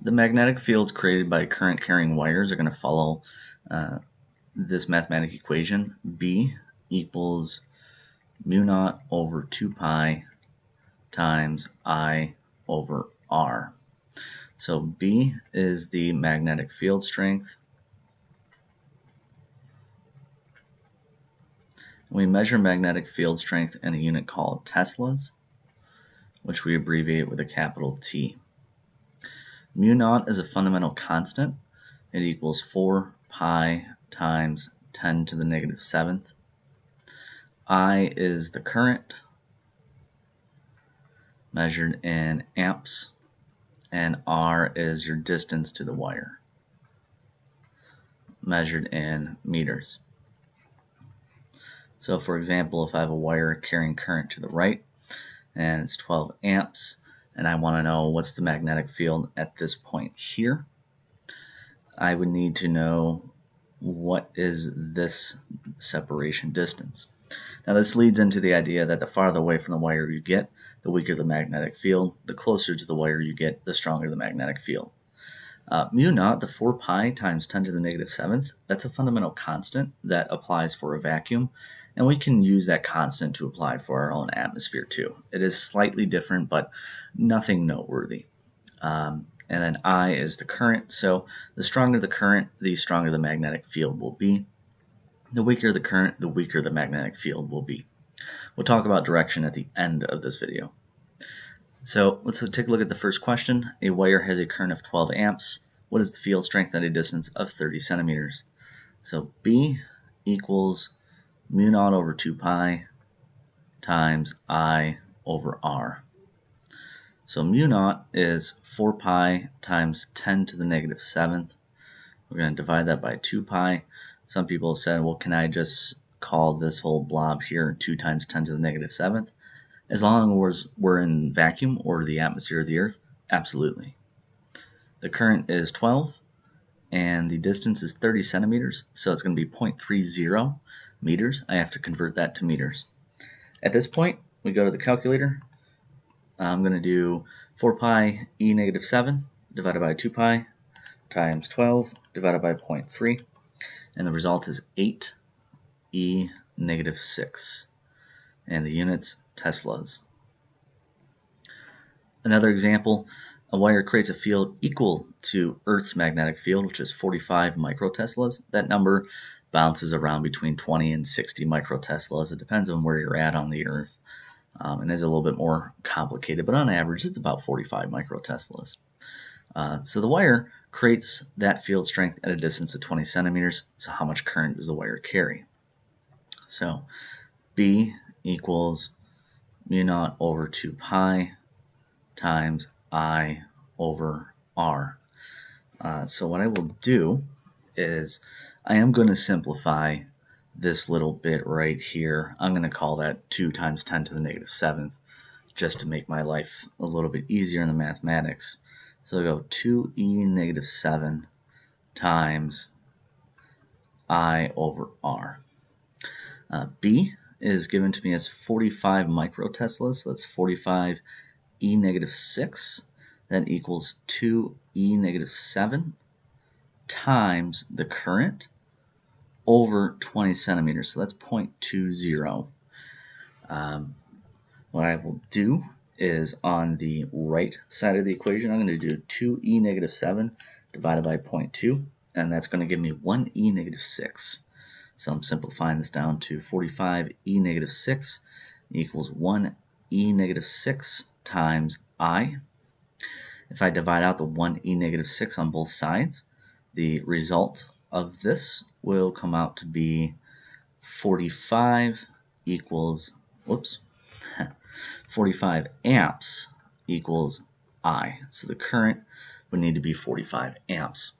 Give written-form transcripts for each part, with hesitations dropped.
The magnetic fields created by current carrying wires are going to follow this mathematical equation. B equals mu naught over 2 pi times I over R. So B is the magnetic field strength. We measure magnetic field strength in a unit called Teslas, which we abbreviate with a capital T. Mu naught is a fundamental constant. It equals 4 pi times 10 to the negative 7th. I is the current, measured in amps, and R is your distance to the wire, measured in meters. So for example, if I have a wire carrying current to the right, and it's 12 amps, and I want to know what's the magnetic field at this point here, I would need to know what is this separation distance. Now this leads into the idea that the farther away from the wire you get, the weaker the magnetic field. The closer to the wire you get, the stronger the magnetic field. Mu naught, the 4 pi times 10 to the negative 7th, that's a fundamental constant that applies for a vacuum, and we can use that constant to apply for our own atmosphere too. It is slightly different, but nothing noteworthy. And then I is the current, so the stronger the current, the stronger the magnetic field will be. The weaker the current, the weaker the magnetic field will be. We'll talk about direction at the end of this video. So let's take a look at the first question. A wire has a current of 12 amps. What is the field strength at a distance of 30 centimeters? So B equals mu naught over 2 pi times I over R. So mu naught is 4 pi times 10 to the negative 7th. We're going to divide that by 2 pi. Some people have said, well, can I just call this whole blob here 2 times 10 to the negative 7th? As long as we're in vacuum or the atmosphere of the Earth, absolutely. The current is 12, and the distance is 30 centimeters, so it's going to be 0.30 meters. I have to convert that to meters. At this point, we go to the calculator. I'm going to do 4 pi e negative 7 divided by 2 pi times 12 divided by 0.3, and the result is 8 e negative 6, and the units Teslas. Another example, a wire creates a field equal to Earth's magnetic field, which is 45 microteslas. That number bounces around between 20 and 60 microteslas. It depends on where you're at on the Earth, and is a little bit more complicated, but on average it's about 45 microteslas. So the wire creates that field strength at a distance of 20 centimeters. So how much current does the wire carry? So B equals mu naught over 2 pi times I over R. So what I will do is I am going to simplify this little bit right here. I'm going to call that 2 times 10 to the negative 7th just to make my life a little bit easier in the mathematics. So I'll go 2e negative 7 times I over R. B is given to me as 45 microteslas, so that's 45 e negative 6. That equals 2e negative 7 times the current over 20 centimeters, so that's 0.20. What I will do is on the right side of the equation, I'm going to do 2e negative 7 divided by 0.2, and that's going to give me 1e negative 6. So I'm simplifying this down to 45 e negative 6 equals 1 e negative 6 times I. If I divide out the 1 e negative 6 on both sides, the result of this will come out to be 45 equals, 45 amps equals I. So the current would need to be 45 amps.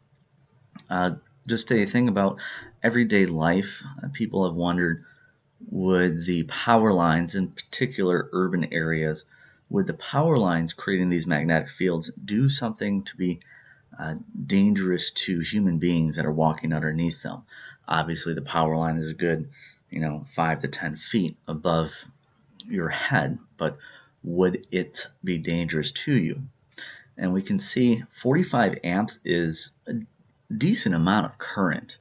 Just a thing about everyday life, people have wondered, would the power lines, in particular urban areas, would the power lines creating these magnetic fields do something to be dangerous to human beings that are walking underneath them? Obviously the power line is a good 5 to 10 feet above your head, but would it be dangerous to you? And we can see 45 amps is a decent amount of current.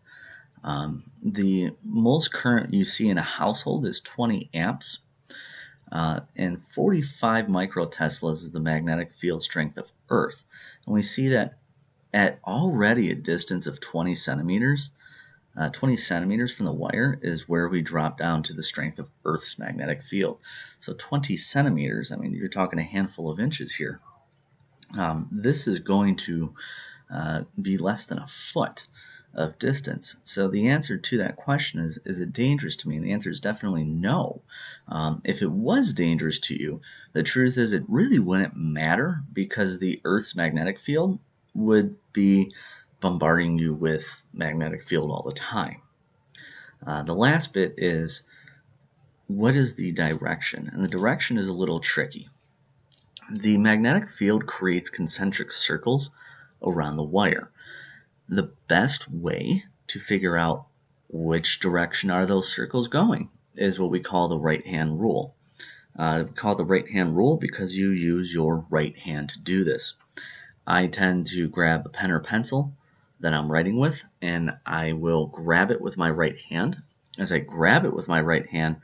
The most current you see in a household is 20 amps. And 45 microteslas is the magnetic field strength of Earth. And we see that at already a distance of 20 centimeters, 20 centimeters from the wire is where we drop down to the strength of Earth's magnetic field. So 20 centimeters, I mean, you're talking a handful of inches here. This is going to be less than a foot of distance. So the answer to that question is it dangerous to me? And the answer is definitely no. If it was dangerous to you, the truth is it really wouldn't matter, because the Earth's magnetic field would be bombarding you with magnetic field all the time. The last bit is, what is the direction? And the direction is a little tricky. The magnetic field creates concentric circles around the wire. The best way to figure out which direction are those circles going is what we call the right-hand rule. We call it the right-hand rule because you use your right hand to do this. I tend to grab a pen or pencil that I'm writing with, and I will grab it with my right hand. As I grab it with my right hand,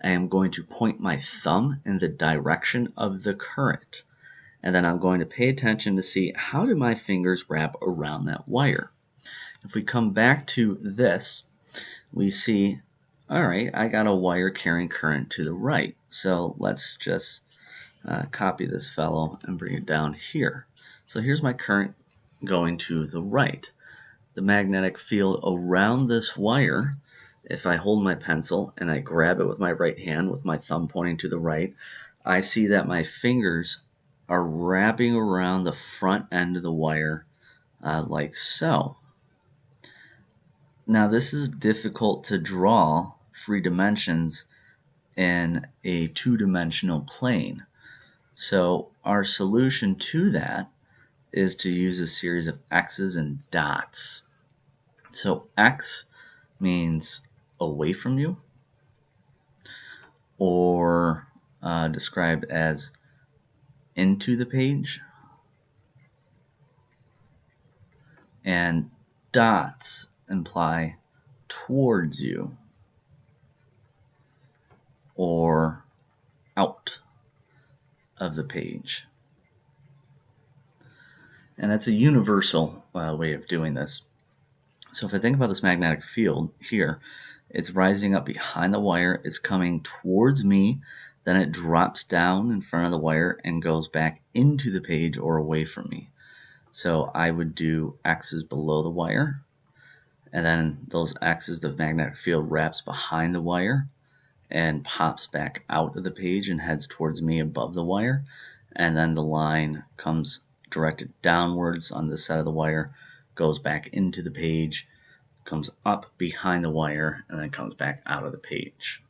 I am going to point my thumb in the direction of the current. And then I'm going to pay attention to see, how do my fingers wrap around that wire? If we come back to this, we see, all right, I got a wire carrying current to the right. So let's just copy this fellow and bring it down here. So here's my current going to the right. The magnetic field around this wire, if I hold my pencil and I grab it with my right hand with my thumb pointing to the right, I see that my fingers are wrapping around the front end of the wire like so. Now this is difficult to draw 3 dimensions in a 2-dimensional plane. So our solution to that is to use a series of X's and dots. So X means away from you, or described as into the page, and dots imply towards you or out of the page. And that's a universal way of doing this. So if I think about this magnetic field here, it's rising up behind the wire, it's coming towards me, then it drops down in front of the wire and goes back into the page or away from me. So I would do X's below the wire, and then those X's, the magnetic field wraps behind the wire and pops back out of the page and heads towards me above the wire, and then the line comes directed downwards on this side of the wire, goes back into the page, comes up behind the wire, and then comes back out of the page.